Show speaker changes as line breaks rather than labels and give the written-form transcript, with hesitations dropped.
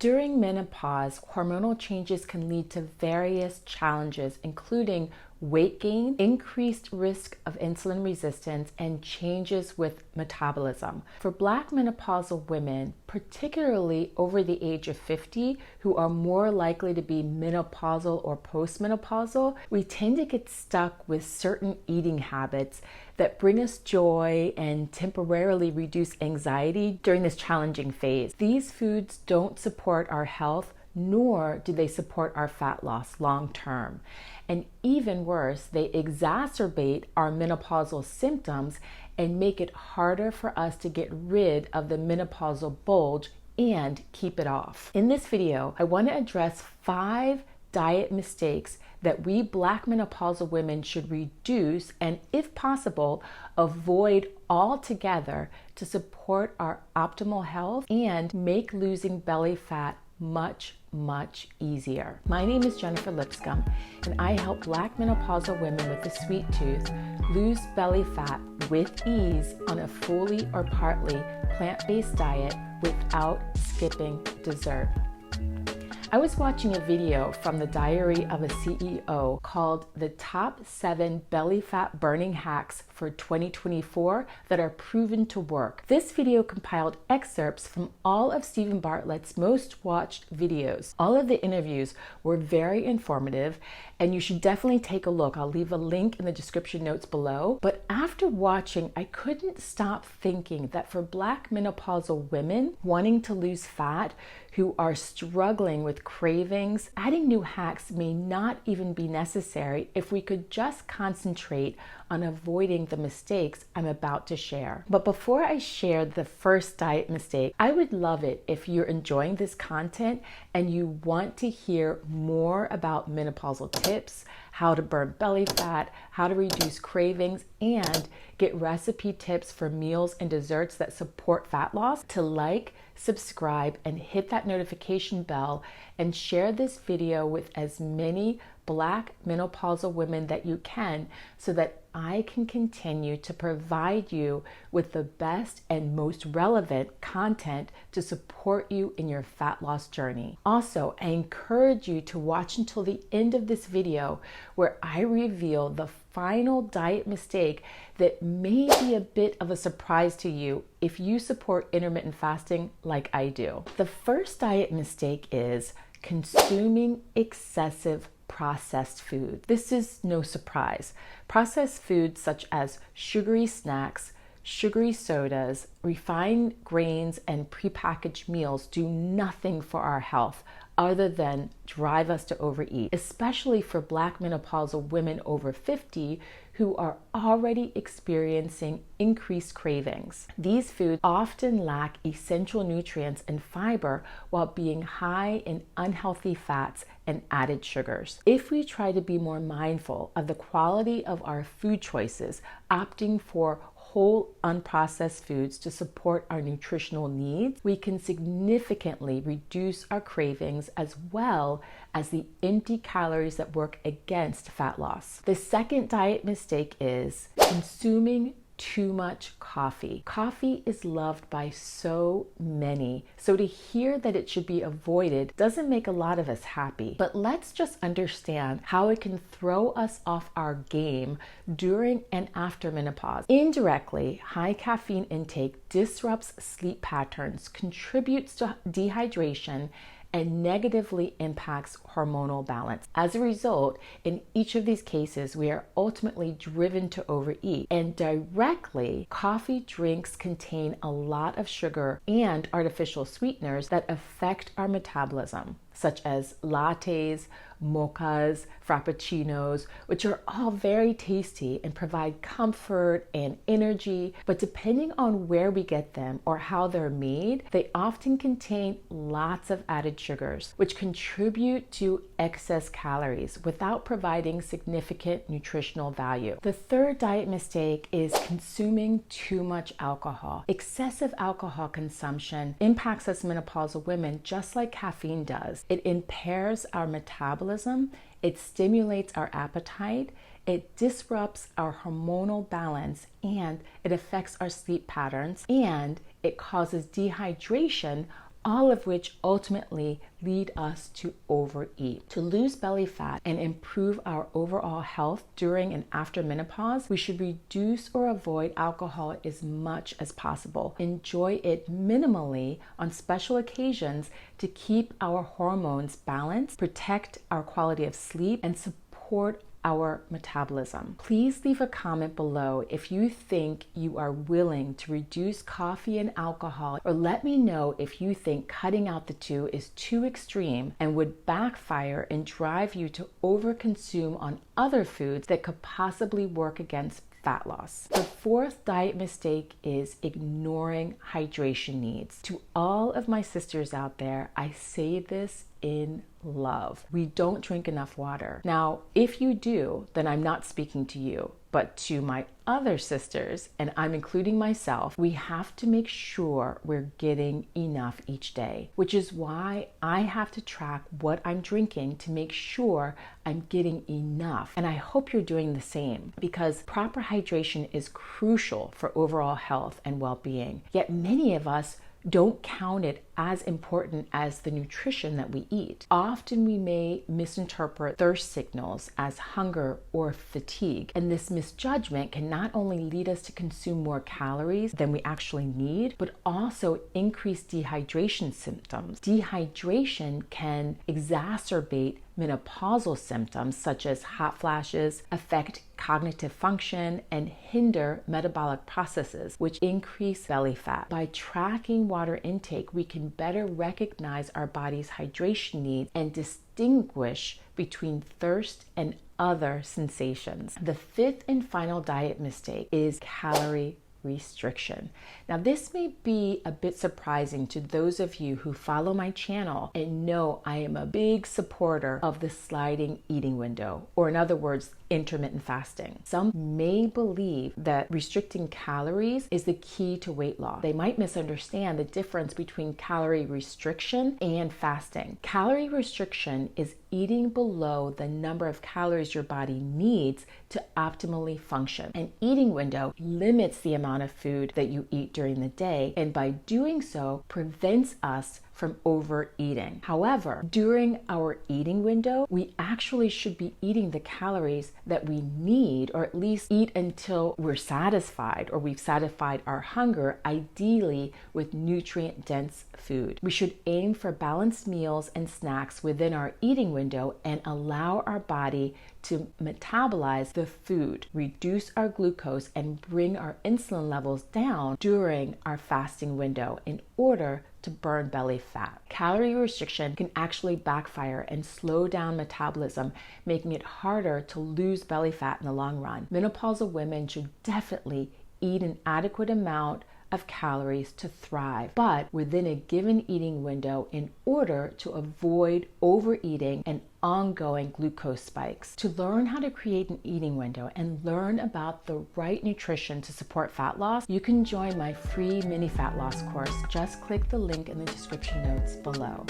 During menopause, hormonal changes can lead to various challenges, including weight gain, increased risk of insulin resistance, and changes with metabolism. For Black menopausal women, particularly over the age of 50, who are more likely to be menopausal or postmenopausal, we tend to get stuck with certain eating habits that bring us joy and temporarily reduce anxiety during this challenging phase. These foods don't support our health, nor do they support our fat loss long term. And even worse, they exacerbate our menopausal symptoms and make it harder for us to get rid of the menopausal bulge and keep it off. In this video, I want to address 5 diet mistakes that we Black menopausal women should reduce and, if possible, avoid altogether to support our optimal health and make losing belly fat much easier. My name is Jennifer Lipscomb, and I help Black menopausal women with a sweet tooth lose belly fat with ease on a fully or partly plant-based diet without skipping dessert. I was watching a video from the Diary of a CEO called The Top 7 Belly Fat Burning Hacks for 2024 that are proven to work. This video compiled excerpts from all of Stephen Bartlett's most watched videos. All of the interviews were very informative, and you should definitely take a look. I'll leave a link in the description notes below. But after watching, I couldn't stop thinking that for Black menopausal women wanting to lose fat who are struggling with cravings, adding new hacks may not even be necessary if we could just concentrate on avoiding the mistakes I'm about to share. But before I share the first diet mistake, I would love it if you're enjoying this content and you want to hear more about menopausal tips, how to burn belly fat, how to reduce cravings, and get recipe tips for meals and desserts that support fat loss, to like, subscribe, and hit that notification bell and share this video with as many Black menopausal women that you can, so that I can continue to provide you with the best and most relevant content to support you in your fat loss journey. Also, I encourage you to watch until the end of this video, where I reveal the final diet mistake that may be a bit of a surprise to you if you support intermittent fasting like I do. The first diet mistake is consuming excessive processed food. This is no surprise. Processed foods such as sugary snacks, sugary sodas, refined grains, and prepackaged meals do nothing for our health other than drive us to overeat, especially for Black menopausal women over 50 who are already experiencing increased cravings. These foods often lack essential nutrients and fiber while being high in unhealthy fats and added sugars. If we try to be more mindful of the quality of our food choices, opting for whole unprocessed foods to support our nutritional needs, we can significantly reduce our cravings as well as the empty calories that work against fat loss. The second diet mistake is consuming too much coffee. Coffee is loved by so many, so to hear that it should be avoided doesn't make a lot of us happy. But let's just understand how it can throw us off our game during and after menopause. Indirectly, high caffeine intake disrupts sleep patterns, contributes to dehydration, and negatively impacts hormonal balance. As a result, in each of these cases, we are ultimately driven to overeat. And directly, coffee drinks contain a lot of sugar and artificial sweeteners that affect our metabolism, such as lattes, mochas, frappuccinos, which are all very tasty and provide comfort and energy, but depending on where we get them or how they're made, they often contain lots of added sugars, which contribute to excess calories without providing significant nutritional value. The third diet mistake is consuming too much alcohol. Excessive alcohol consumption impacts us menopausal women just like caffeine does. It impairs our metabolism, it stimulates our appetite, it disrupts our hormonal balance, and it affects our sleep patterns, and it causes dehydration, all of which ultimately lead us to overeat. To lose belly fat and improve our overall health during and after menopause, we should reduce or avoid alcohol as much as possible. Enjoy it minimally on special occasions to keep our hormones balanced, protect our quality of sleep, and support our metabolism. Please leave a comment below if you think you are willing to reduce coffee and alcohol, or let me know if you think cutting out the two is too extreme and would backfire and drive you to overconsume on other foods that could possibly work against fat loss. The fourth diet mistake is ignoring hydration needs. To all of my sisters out there, I say this in love. We don't drink enough water. Now, if you do, then I'm not speaking to you, but to my other sisters, and I'm including myself, we have to make sure we're getting enough each day, which is why I have to track what I'm drinking to make sure I'm getting enough. And I hope you're doing the same, because proper hydration is crucial for overall health and well-being. Yet many of us don't count it as important as the nutrition that we eat. Often we may misinterpret thirst signals as hunger or fatigue, and this misjudgment can not only lead us to consume more calories than we actually need, but also increase dehydration symptoms. Dehydration can exacerbate menopausal symptoms such as hot flashes, affect cognitive function, and hinder metabolic processes, which increase belly fat. By tracking water intake, we can better recognize our body's hydration needs and distinguish between thirst and other sensations. The fifth and final diet mistake is calorie restriction. Now, this may be a bit surprising to those of you who follow my channel and know I am a big supporter of the sliding eating window, or in other words, intermittent fasting. Some may believe that restricting calories is the key to weight loss. They might misunderstand the difference between calorie restriction and fasting. Calorie restriction is eating below the number of calories your body needs to optimally function. An eating window limits the amount of food that you eat during the day, and by doing so prevents us from overeating. However, during our eating window, we actually should be eating the calories that we need, or at least eat until we're satisfied or we've satisfied our hunger, ideally with nutrient-dense food. We should aim for balanced meals and snacks within our eating window and allow our body to metabolize the food, reduce our glucose, and bring our insulin levels down during our fasting window in order to burn belly fat. Calorie restriction can actually backfire and slow down metabolism, making it harder to lose belly fat in the long run. Menopausal women should definitely eat an adequate amount of calories to thrive, but within a given eating window in order to avoid overeating and ongoing glucose spikes. To learn how to create an eating window and learn about the right nutrition to support fat loss, you can join my free mini fat loss course. Just click the link in the description notes below.